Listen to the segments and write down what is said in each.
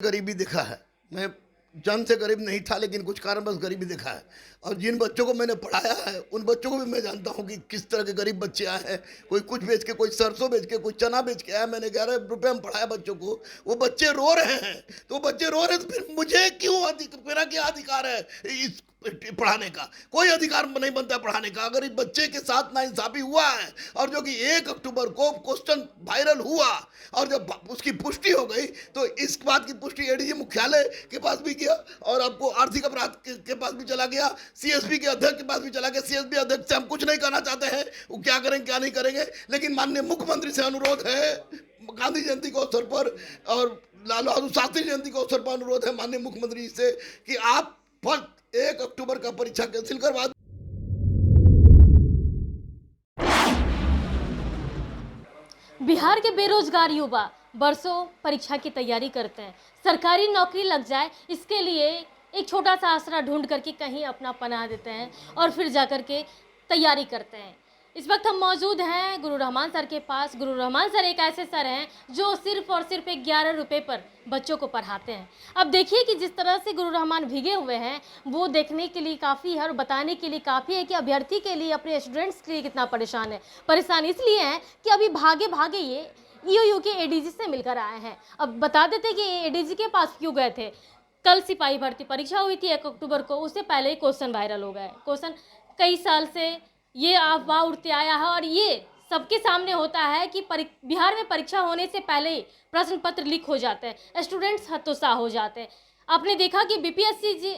गरीबी देखा है। मैं जन्म से गरीब नहीं था, लेकिन कुछ कारणवश गरीबी देखा है। और जिन बच्चों को मैंने पढ़ाया है उन बच्चों को भी मैं जानता हूँ कि किस तरह के गरीब बच्चे आए हैं। कोई कुछ बेच के, कोई सरसों बेच के, कोई चना बेच के आया। मैंने 11 रुपये में पढ़ाया बच्चों को। वो बच्चे रो रहे हैं, तो बच्चे रो रहे हैं, तो फिर मुझे क्यों मेरा क्या अधिकार है इस पढ़ाने का? कोई अधिकार नहीं बनता पढ़ाने का। अगर इस बच्चे के साथ नाइंसाफी हुआ है, और जो कि 1 अक्टूबर को क्वेश्चन वायरल हुआ, और जब उसकी पुष्टि हो गई, तो इस बात की पुष्टि एडीजी मुख्यालय के पास भी किया, और आपको आर्थिक अपराध के पास भी चला गया, सीएसपी के अध्यक्ष के पास भी चला गया। सीएसपी अध्यक्ष से हम कुछ नहीं कहना चाहते हैं, वो क्या करेंगे क्या नहीं करेंगे, लेकिन माननीय मुख्यमंत्री से अनुरोध है, गांधी जयंती के अवसर पर और लाल बहादुर शास्त्री जयंती के अवसर पर अनुरोध है माननीय मुख्यमंत्री जी से कि आप 1 अक्टूबर का परीक्षा कैंसिल करवा। बिहार के बेरोजगार युवा बरसों परीक्षा की तैयारी करते हैं। सरकारी नौकरी लग जाए, इसके लिए एक छोटा सा आसरा ढूंढ करके कहीं अपना पनाह देते हैं और फिर जाकर के तैयारी करते हैं। इस वक्त हम मौजूद हैं गुरु रहमान सर के पास। गुरु रहमान सर एक ऐसे सर हैं जो सिर्फ और सिर्फ 11 रुपये पर बच्चों को पढ़ाते हैं। अब देखिए कि जिस तरह से गुरु रहमान भीगे हुए हैं, वो देखने के लिए काफ़ी है और बताने के लिए काफ़ी है कि अभ्यर्थी के लिए, अपने स्टूडेंट्स के लिए कितना परेशान है। परेशान इसलिए हैं कि अभी भागे भागे ये ईओयू के एडीजी से मिलकर आए हैं। अब बता देते कि एडीजी के पास क्यों गए थे। कल सिपाही भर्ती परीक्षा हुई थी 1 अक्टूबर को, उससे पहले ही क्वेश्चन वायरल हो गए। क्वेश्चन कई साल से ये अफवाह उड़ते आया है, और ये सबके सामने होता है कि बिहार में परीक्षा होने से पहले ही प्रश्न पत्र लीक हो जाते हैं, स्टूडेंट्स हतोत्साह हो जाते हैं। आपने देखा कि बीपीएससी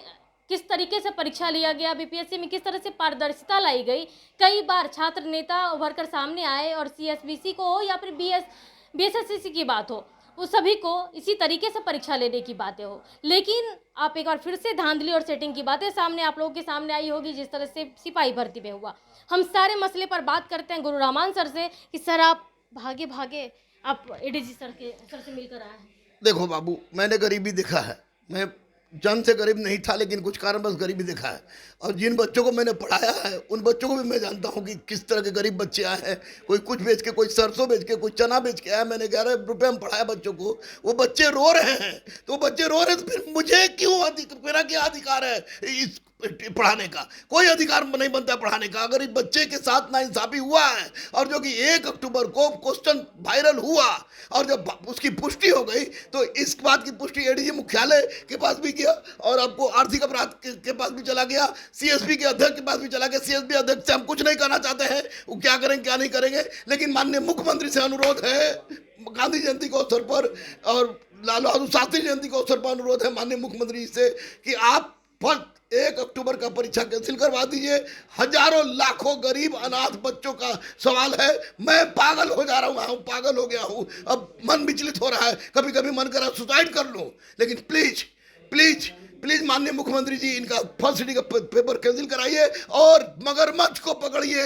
किस तरीके से परीक्षा लिया गया, बीपीएससी में किस तरह से पारदर्शिता लाई गई। कई बार छात्र नेता उभर कर सामने आए, और सीएसबीसी को हो या फिर बीएसएससी की बात हो, उस सभी को इसी तरीके से परीक्षा लेने की बातें हो। लेकिन आप एक बार फिर से धांधली और सेटिंग की बातें सामने आप लोगों के सामने आई होगी, जिस तरह से सिपाही भर्ती में हुआ। हम सारे मसले पर बात करते हैं गुरु रहमान सर से कि सर आप भागे भागे आप एडीजी सर से मिलकर आए हैं। देखो बाबू, मैंने गरीबी देखा है। मैं जन्म से गरीब नहीं था, लेकिन कुछ कारणवश गरीबी देखा है। और जिन बच्चों को मैंने पढ़ाया है उन बच्चों को भी मैं जानता हूँ कि किस तरह के गरीब बच्चे आए हैं। कोई कुछ बेच के, कोई सरसों बेच के, कोई चना बेच के आया। मैंने 11 रुपये में पढ़ाया बच्चों को। वो बच्चे रो रहे हैं, तो बच्चे रो रहे हैं, तो फिर मुझे क्यों मेरा क्या अधिकार है इस पढ़ाने का? कोई अधिकार नहीं बनता पढ़ाने का। अगर इस बच्चे के साथ नाइंसाफी हुआ है, और जो कि 1 अक्टूबर को क्वेश्चन वायरल हुआ, और जब उसकी पुष्टि हो गई, तो इस बात की पुष्टि एडीजी मुख्यालय के पास भी किया, और आपको आर्थिक अपराध के पास भी चला गया, सीएसपी के अध्यक्ष के पास भी चला गया। सीएसपी अध्यक्ष से हम कुछ नहीं कहना चाहते हैं, वो क्या करेंगे क्या नहीं करेंगे, लेकिन माननीय मुख्यमंत्री से अनुरोध है, गांधी जयंती के अवसर पर और लाल बहादुर शास्त्री जयंती के अवसर पर अनुरोध है माननीय मुख्यमंत्री से कि आप 1 अक्टूबर का परीक्षा कैंसिल करवा दीजिए। हजारों लाखों गरीब अनाथ बच्चों का सवाल है। मैं पागल हो जा रहा हूँ, पागल हो गया हूँ। अब मन विचलित हो रहा है, कभी कभी मन कर रहा है सुसाइड कर लूँ। लेकिन प्लीज प्लीज प्लीज माननीय मुख्यमंत्री जी, इनका फर्स्ट सिटी का पेपर कैंसिल कराइए, और मगरमच्छ को पकड़िए,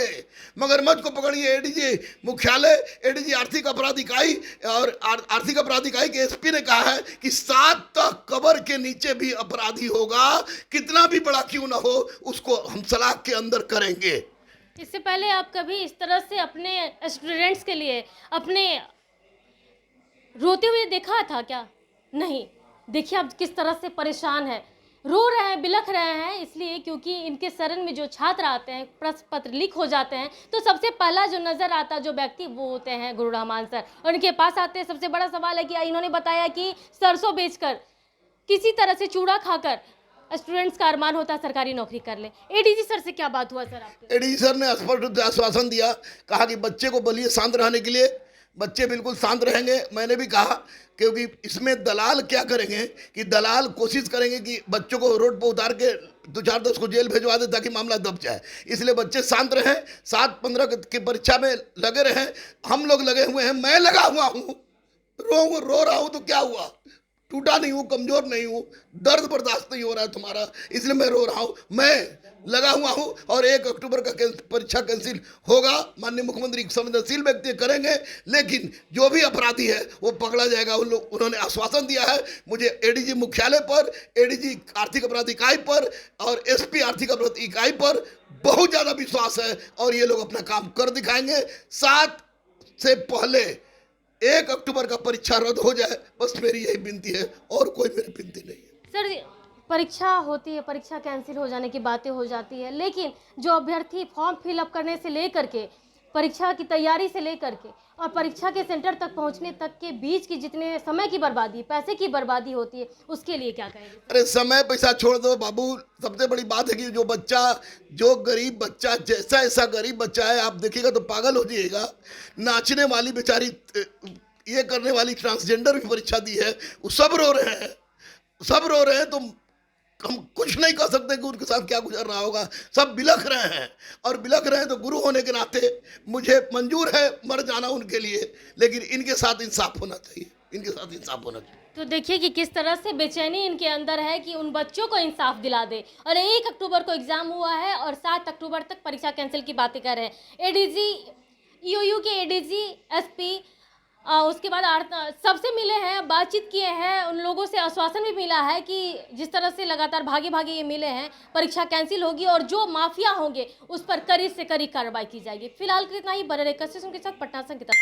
मगरमच्छ को पकड़िए। एडीजी मुख्यालय, एडीजी आर्थिक अपराध इकाई, और आर्थिक अपराध इकाई के एसपी ने कहा है कि 7 तक कबर के नीचे भी अपराधी होगा, कितना भी बड़ा क्यों ना हो, उसको हम सलाख के अंदर करेंगे। इससे पहले आप कभी इस तरह से अपने स्टूडेंट्स के लिए अपने रोते हुए देखा था क्या? नहीं। देखिए आप किस तरह से परेशान है, रो रहे हैं, बिलख रहे हैं, इसलिए क्योंकि इनके शरण में जो छात्र आते हैं, प्रश्न पत्र लीक हो जाते हैं, तो सबसे पहला जो नज़र आता जो व्यक्ति वो होते हैं गुरु रहमान सर। और इनके पास आते हैं, सबसे बड़ा सवाल है कि इन्होंने बताया कि सरसों बेचकर, किसी तरह से चूड़ा खाकर स्टूडेंट्स का अरमान होता है सरकारी नौकरी कर ले। एडीजी सर से क्या बात हुआ सर आपके? एडीजी सर ने स्पष्ट रूप से आश्वासन दिया, कहा कि बच्चे को बोलिए शांत रहने के लिए। बच्चे बिल्कुल शांत रहेंगे। मैंने भी कहा, क्योंकि इसमें दलाल क्या करेंगे कि दलाल कोशिश करेंगे कि बच्चों को रोड पर उतार के 2-4-10 को जेल भेजवा दे, ताकि मामला दब जाए। इसलिए बच्चे शांत रहें, 7-15 की परीक्षा में लगे रहें। हम लोग लगे हुए हैं, मैं लगा हुआ हूँ, रो रहा हूँ, तो क्या हुआ? टूटा नहीं हूँ, कमजोर नहीं हूँ, दर्द बर्दाश्त नहीं हो रहा है तुम्हारा, इसलिए मैं रो रहा हूँ। मैं लगा हुआ हूँ, और 1 अक्टूबर का परीक्षा कैंसिल होगा। माननीय मुख्यमंत्री संवेदनशील व्यक्ति करेंगे, लेकिन जो भी अपराधी है वो पकड़ा जाएगा। उन्होंने आश्वासन दिया है। मुझे एडीजी मुख्यालय पर, एडीजी आर्थिक अपराध इकाई पर और एसपी आर्थिक अपराध इकाई पर बहुत ज़्यादा विश्वास है, और ये लोग अपना काम कर दिखाएंगे। 7 से पहले 1 अक्टूबर का परीक्षा रद्द हो जाए, बस मेरी यही विनती है, और कोई मेरी विनती नहीं है। सर, परीक्षा होती है, परीक्षा कैंसिल हो जाने की बातें हो जाती है, लेकिन जो अभ्यर्थी फॉर्म फिलअप करने से लेकर के, परीक्षा की तैयारी से लेकर के और परीक्षा के सेंटर तक पहुंचने तक के बीच की जितने समय की बर्बादी, पैसे की बर्बादी होती है, उसके लिए क्या कहेंगे? अरे समय पैसा छोड़ दो बाबू, सबसे बड़ी बात है कि जो गरीब बच्चा, जैसा ऐसा गरीब बच्चा है, आप देखिएगा तो पागल हो जाइएगा। नाचने वाली बेचारी, ये करने वाली ट्रांसजेंडर भी परीक्षा दी है, वो सब रो रहे हैं, सब रो रहे हैं। तो हम कुछ नहीं कह सकते कि उनके साथ क्या गुजर रहा होगा। सब बिलख रहे हैं, और बिलख रहे हैं तो गुरु होने के नाते मुझे मंजूर है मर जाना उनके लिए, लेकिन इनके साथ इंसाफ होना चाहिए, इनके साथ इंसाफ होना चाहिए। तो देखिए कि किस तरह से बेचैनी इनके अंदर है कि उन बच्चों को इंसाफ दिला दे। और 1 अक्टूबर को एग्ज़ाम हुआ है और 7 अक्टूबर तक परीक्षा कैंसिल की बातें कर रहे हैं। एडीजी, ईओयू के एडीजी, एसपी, उसके बाद सबसे मिले हैं, बातचीत किए हैं, उन लोगों से आश्वासन भी मिला है कि जिस तरह से लगातार भागे भागे ये मिले हैं, परीक्षा कैंसिल होगी और जो माफिया होंगे उस पर कड़ी से कड़ी कार्रवाई की जाएगी। फिलहाल के इतना ही। बने रहे कशिश के साथ, पटना से अंकिता।